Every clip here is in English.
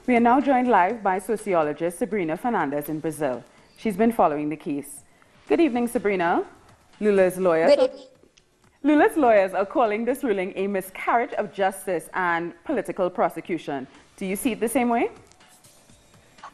We are now joined live by sociologist Sabrina Fernandez in Brazil. She's been following the case. Good evening, Sabrina. Lula's lawyers are calling this ruling a miscarriage of justice and political prosecution. Do you see it the same way?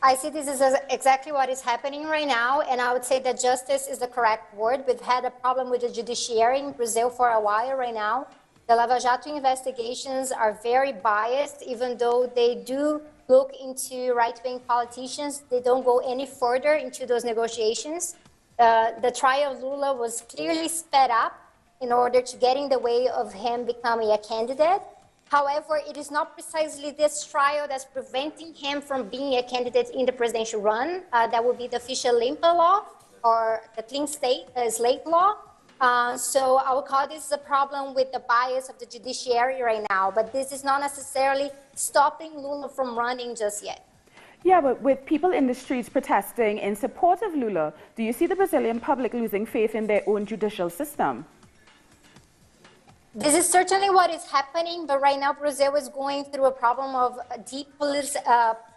I see this is exactly what is happening right now, and I would say that justice is the correct word. We've had a problem with the judiciary in Brazil for a while right now. The Lava Jato investigations are very biased, even though they do look into right-wing politicians. They don't go any further into those negotiations. The trial of Lula was clearly sped up in order to get in the way of him becoming a candidate. However, it is not precisely this trial that's preventing him from being a candidate in the presidential run. That would be the official Limpa law or the clean slate law. So I would call this a problem with the bias of the judiciary right now, but this is not necessarily stopping Lula from running just yet. Yeah, but with people in the streets protesting in support of Lula, do you see the Brazilian public losing faith in their own judicial system? This is certainly what is happening, but right now Brazil is going through a problem of deep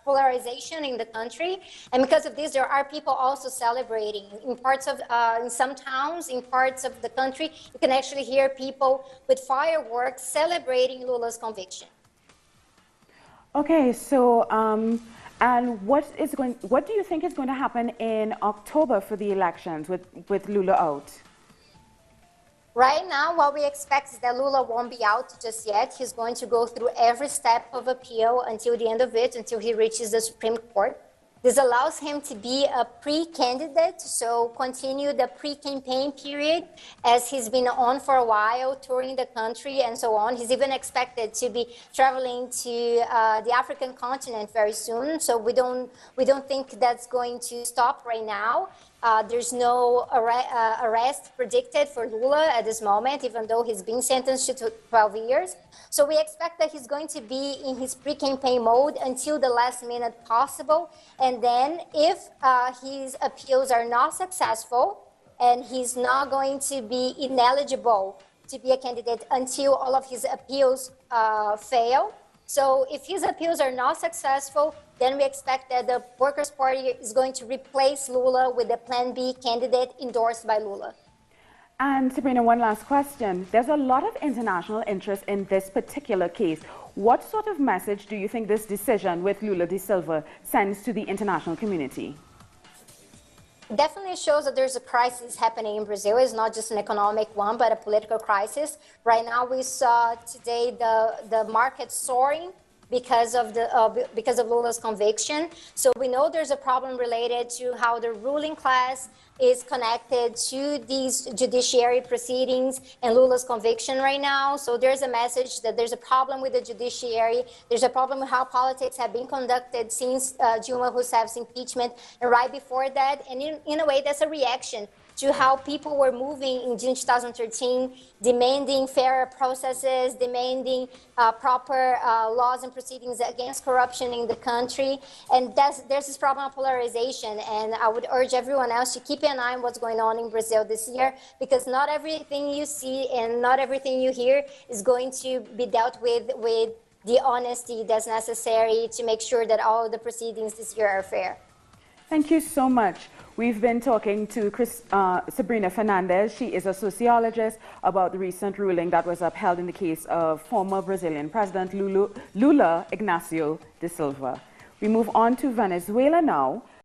polarization in the country, and because of this, there are people also celebrating. In some towns, in parts of the country, you can actually hear people with fireworks celebrating Lula's conviction. Okay, so and what do you think is going to happen in October for the elections with Lula out? Right now, what we expect is that Lula won't be out just yet. He's going to go through every step of appeal until the end of it, until he reaches the Supreme Court. This allows him to be a pre-candidate, so continue the pre-campaign period as he's been on for a while, touring the country and so on. He's even expected to be traveling to the African continent very soon, so we don't think that's going to stop right now. There's no arrest predicted for Lula at this moment, even though he's been sentenced to 12 years. So we expect that he's going to be in his pre-campaign mode until the last minute possible. And then if his appeals are not successful and he's not going to be ineligible to be a candidate until all of his appeals fail. So if his appeals are not successful, then we expect that the Workers' Party is going to replace Lula with a Plan B candidate endorsed by Lula. And Sabrina, one last question. There's a lot of international interest in this particular case. What sort of message do you think this decision with Lula Da Silva sends to the international community? It definitely shows that there's a crisis happening in Brazil. It's not just an economic one, but a political crisis. Right now, we saw today the market soaring because of Lula's conviction. So we know there's a problem related to how the ruling class is connected to these judiciary proceedings and Lula's conviction right now. So there's a message that there's a problem with the judiciary. There's a problem with how politics have been conducted since Dilma Rousseff's impeachment and right before that. And in a way, that's a reaction to how people were moving in June 2013, demanding fairer processes, demanding proper laws and proceedings against corruption in the country. And there's this problem of polarization. And I would urge everyone else to keep an eye on what's going on in Brazil this year, because not everything you see and not everything you hear is going to be dealt with the honesty that's necessary to make sure that all the proceedings this year are fair. Thank you so much. We've been talking to Sabrina Fernandez. She is a sociologist about the recent ruling that was upheld in the case of former Brazilian President Lula Ignacio Da Silva. We move on to Venezuela now.